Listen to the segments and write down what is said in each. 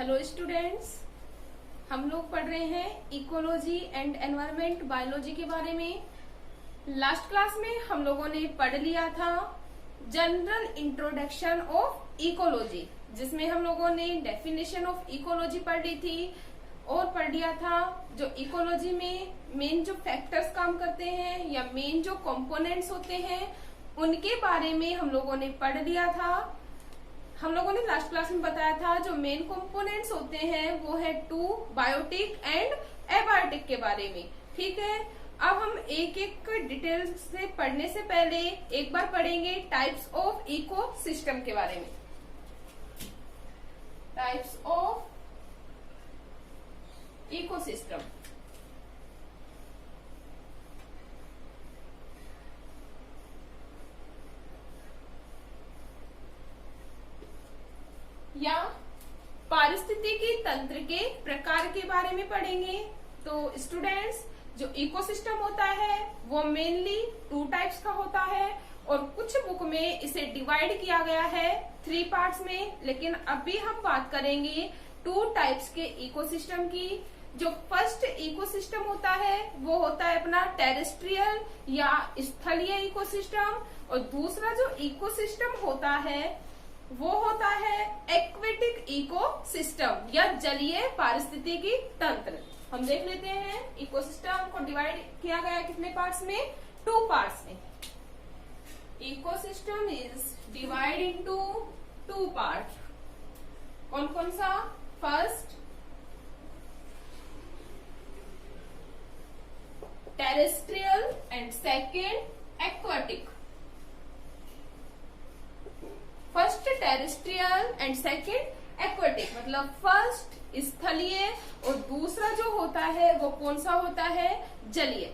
Hello students, हम लोग पढ़ रहे हैं इकोलॉजी एंड एनवायरमेंट बायोलॉजी के बारे में। लास्ट क्लास में हम लोगों ने पढ़ लिया था जनरल इंट्रोडक्शन ऑफ इकोलॉजी, जिसमें हम लोगों ने डेफिनेशन ऑफ इकोलॉजी पढ़ ली थी और पढ़ लिया था जो इकोलॉजी में मेन जो फैक्टर्स काम करते हैं या मेन जो कंपोनेंट्स होते हैं उनके बारे में हम लोगों ने पढ़ लिया था। हम लोगों ने लास्ट क्लास में बताया था जो मेन कंपोनेंट्स होते हैं वो है टू बायोटिक एंड एबायोटिक के बारे में। ठीक है, अब हम एक एक डिटेल से पढ़ने से पहले एक बार पढ़ेंगे टाइप्स ऑफ इकोसिस्टम के बारे में। Types of ecosystem. या पारिस्थितिकी तंत्र के प्रकार के बारे में पढ़ेंगे। तो स्टूडेंट्स, जो इकोसिस्टम होता है वो मेनली टू टाइप्स का होता है और कुछ बुक में इसे डिवाइड किया गया है 3 पार्ट्स में, लेकिन अभी हम बात करेंगे 2 टाइप्स के इकोसिस्टम की। जो फर्स्ट इकोसिस्टम होता है वो होता है अपना टेरेस्ट्रियल या स्थलीय इकोसिस्टम, और दूसरा जो इकोसिस्टम होता है वो होता है एक्वेटिक इकोसिस्टम या जलीय पारिस्थितिकी तंत्र। हम देख लेते हैं इकोसिस्टम को डिवाइड किया गया कितने पार्ट्स में, 2 पार्ट्स में। Ecosystem is divide into 2 part. कौन कौन सा? First terrestrial and second aquatic. First terrestrial and second aquatic, मतलब फर्स्ट स्थलीय और दूसरा जो होता है वो कौन सा होता है, जलीय।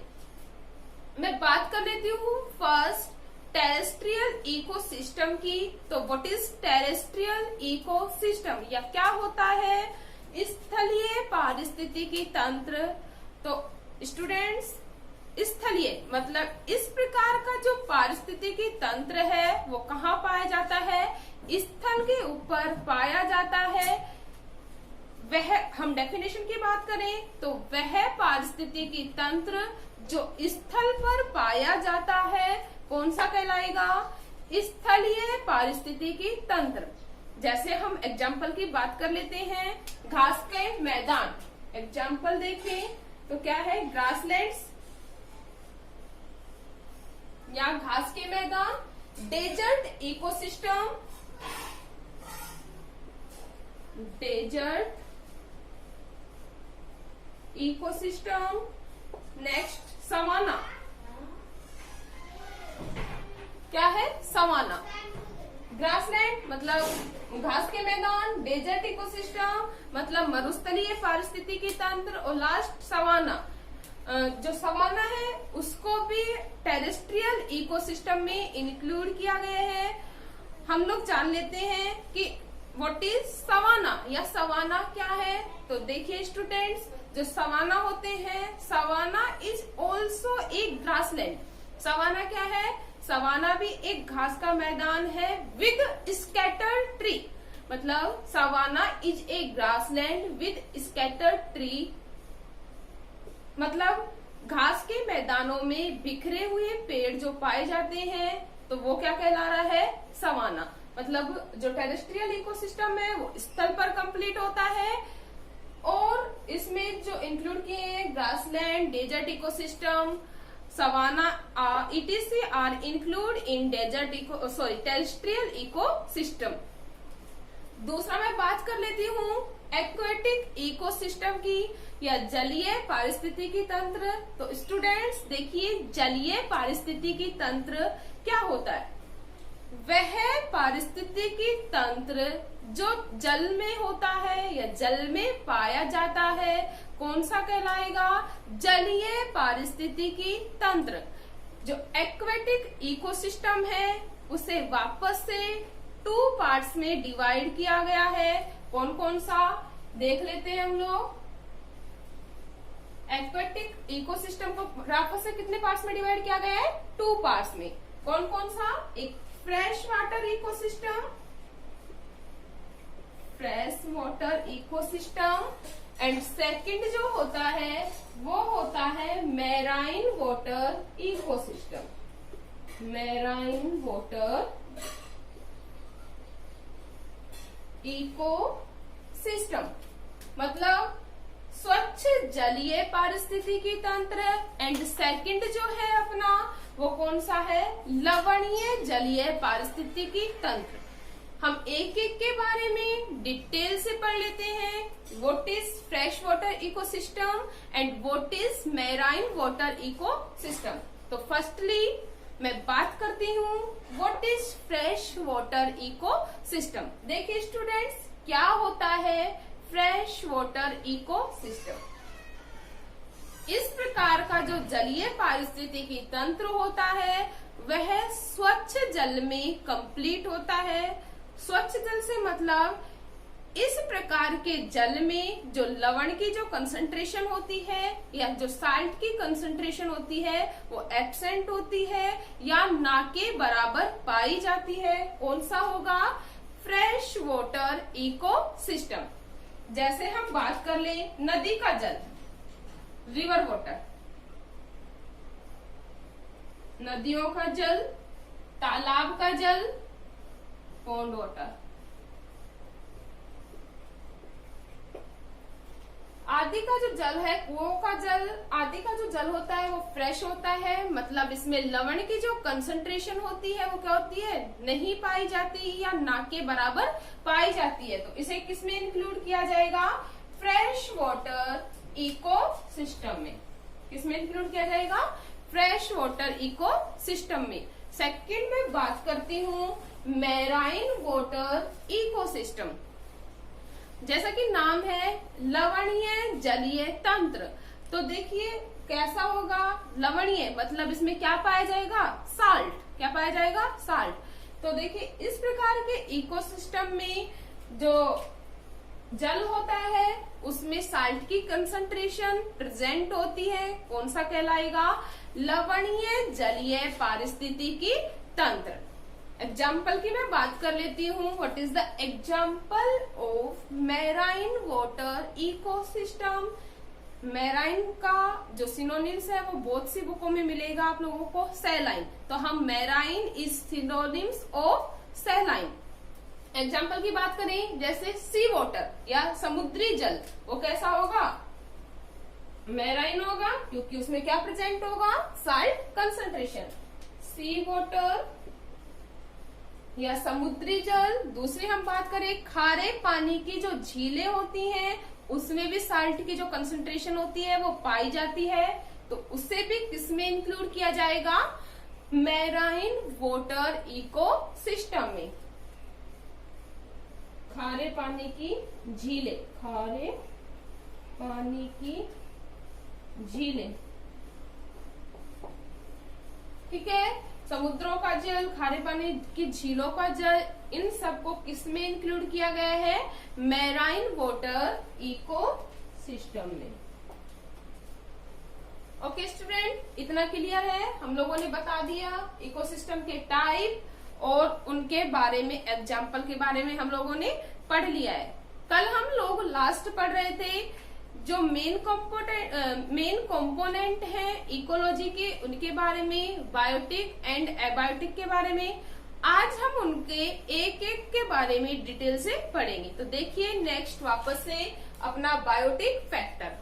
मैं बात कर लेती हूँ फर्स्ट टेरेस्ट्रियल इकोसिस्टम की। तो व्हाट इज टेरेस्ट्रियल इकोसिस्टम या क्या होता है स्थलीय पारिस्थितिकी तंत्र। तो स्टूडेंट्स, स्थलीय मतलब इस प्रकार का जो पारिस्थितिकी तंत्र है वो कहाँ पाया जाता है, स्थल के ऊपर पाया जाता है। वह, हम डेफिनेशन की बात करें तो वह पारिस्थितिकी तंत्र जो स्थल पर पाया जाता है कौन सा कहलाएगा, स्थलीय पारिस्थितिकी तंत्र। जैसे हम एग्जाम्पल की बात कर लेते हैं, घास के मैदान। एग्जाम्पल देखें तो क्या है, ग्रासलैंड्स या घास के मैदान। Desert ecosystem, desert ecosystem. Next savanna. क्या है, सवाना। ग्रासलैंड मतलब घास के मैदान, डेजर्ट इकोसिस्टम मतलब मरुस्थलीय पारिस्थितिकी तंत्र, और लास्ट सवाना। जो सवाना है उसको भी टेरेस्ट्रियल इकोसिस्टम में इंक्लूड किया गया है। हम लोग जान लेते हैं कि व्हाट इज सवाना या सवाना क्या है। तो देखिए स्टूडेंट्स, जो सवाना होते हैं, सवाना इज ऑल्सो एक ग्रासलैंड। सवाना क्या है, सवाना भी एक घास का मैदान है विद स्कैटर्ड ट्री। मतलब savanna is a grassland with scattered tree, मतलब घास के मैदानों में बिखरे हुए पेड़ जो पाए जाते हैं तो वो क्या कहला रहा है, सवाना। मतलब जो टेरेस्ट्रियल इकोसिस्टम है वो स्थल पर कंप्लीट होता है, और इसमें जो इंक्लूड किए हैं grassland, desert ecosystem, savanna, ETC are include in terrestrial ecosystem. दूसरा मैं बात कर लेती हूँ एक्वेटिक इकोसिस्टम की या जलीय पारिस्थितिकी तंत्र। तो स्टूडेंट्स देखिए, जलीय पारिस्थितिकी तंत्र क्या होता है, वह पारिस्थितिकी तंत्र जो जल में होता है या जल में पाया जाता है कौन सा कहलाएगा, जलीय पारिस्थितिकी तंत्र। जो एक्वेटिक इकोसिस्टम है उसे वापस से 2 पार्ट्स में डिवाइड किया गया है। कौन कौन सा देख लेते हैं हम लोग। एक्वेटिक इकोसिस्टम को वापस से कितने पार्ट्स में डिवाइड किया गया है, 2 पार्ट्स में। कौन कौन सा, एक fresh water ecosystem, fresh water ecosystem and second जो होता है वो होता है marine water ecosystem. Marine water ecosystem मतलब स्वच्छ जलीय पारिस्थितिकी तंत्र एंड सेकंड जो है अपना वो कौन सा है, लवणीय जलीय पारिस्थितिकी तंत्र। हम एक एक के बारे में डिटेल से पढ़ लेते हैं। What is fresh water ecosystem and what is marine water ecosystem. तो फर्स्टली मैं बात करती हूँ what is fresh water ecosystem. देखिए स्टूडेंट्स, क्या होता है फ्रेश वाटर इकोसिस्टम। इस प्रकार का जो जलीय पारिस्थितिकी तंत्र होता है वह स्वच्छ जल में कंप्लीट होता है। स्वच्छ जल से मतलब इस प्रकार के जल में जो लवण की जो कंसंट्रेशन होती है या जो साल्ट की कंसंट्रेशन होती है वो एब्सेंट होती है या ना के बराबर पाई जाती है। कौन सा होगा, फ्रेश वाटर इकोसिस्टम। जैसे हम बात कर ले नदी का जल, रिवर वाटर, नदियों का जल, तालाब का जल, पॉन्ड वाटर आदि का जो जल है, कुओं का जल आदि का जो जल होता है वो फ्रेश होता है। मतलब इसमें लवण की जो कंसंट्रेशन होती है वो क्या होती है, नहीं पाई जाती या ना के बराबर पाई जाती है। तो इसे किसमें इंक्लूड किया जाएगा, फ्रेश वाटर इकोसिस्टम में। किसमें इंक्लूड किया जाएगा, फ्रेश वाटर इकोसिस्टम में। सेकंड में बात करती हूँ मैराइन वाटर इकोसिस्टम। जैसा कि नाम है लवणीय जलीय तंत्र, तो देखिए कैसा होगा, लवणीय मतलब इसमें क्या पाया जाएगा, साल्ट। क्या पाया जाएगा, साल्ट। तो देखिए इस प्रकार के इकोसिस्टम में जो जल होता है उसमें साल्ट की कंसंट्रेशन प्रेजेंट होती है। कौन सा कहलाएगा, लवणीय जलीय पारिस्थितिकी तंत्र। एग्जाम्पल की मैं बात कर लेती हूँ। What is the example of marine water ecosystem. Marine का जो सिनोनिम्स है वो बहुत सी बुकों में मिलेगा आप लोगों को, सैलाइन। तो हम marine is synonyms of saline. Example की बात करें जैसे सी वाटर या समुद्री जल, वो कैसा होगा, मैराइन होगा क्योंकि उसमें क्या प्रेजेंट होगा, साल्ट कंसंट्रेशन। सी वाटर या समुद्री जल। दूसरी हम बात करें खारे पानी की जो झीलें होती हैं उसमें भी साल्ट की जो कंसंट्रेशन होती है वो पाई जाती है, तो उसे भी किसमें इंक्लूड किया जाएगा, मैराइन वाटर इकोसिस्टम में। खारे पानी की झीलें, खारे पानी की झीलें, ठीक है। समुद्रों का जल, खारे पानी की झीलों का जल, इन सबको किसमें इंक्लूड किया गया है, मैराइन वाटर इकोसिस्टम में। ओके स्टूडेंट, इतना क्लियर है। हम लोगों ने बता दिया इकोसिस्टम के टाइप और उनके बारे में, एग्जाम्पल के बारे में हम लोगों ने पढ़ लिया है। कल हम लोग लास्ट पढ़ रहे थे जो मेन कंपोनेंट हैं इकोलॉजी के, उनके बारे में, बायोटिक एंड एबायोटिक के बारे में। आज हम उनके एक एक के बारे में डिटेल से पढ़ेंगे। तो देखिए नेक्स्ट वापस से अपना बायोटिक फैक्टर।